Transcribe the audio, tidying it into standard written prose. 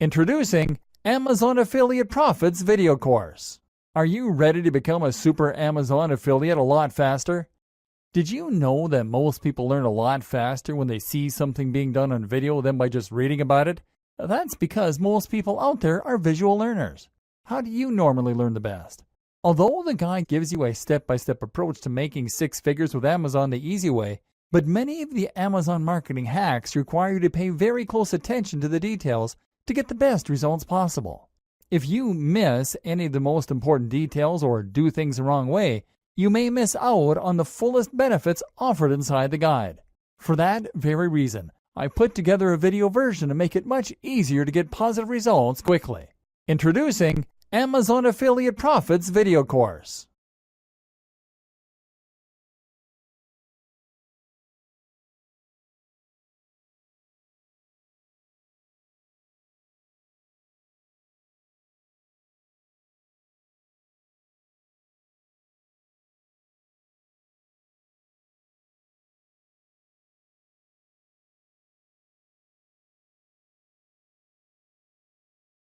Introducing Amazon Affiliate Profits video course. Are you ready to become a super Amazon affiliate a lot faster? Did you know that most people learn a lot faster when they see something being done on video than by just reading about it? That's because most people out there are visual learners. How do you normally learn the best? Although the guide gives you a step-by-step approach to making six figures with Amazon the easy way, but many of the Amazon marketing hacks require you to pay very close attention to the details to get the best results possible. If you miss any of the most important details or do things the wrong way, you may miss out on the fullest benefits offered inside the guide. For that very reason, I put together a video version to make it much easier to get positive results quickly. Introducing Amazon Affiliate Profits video course.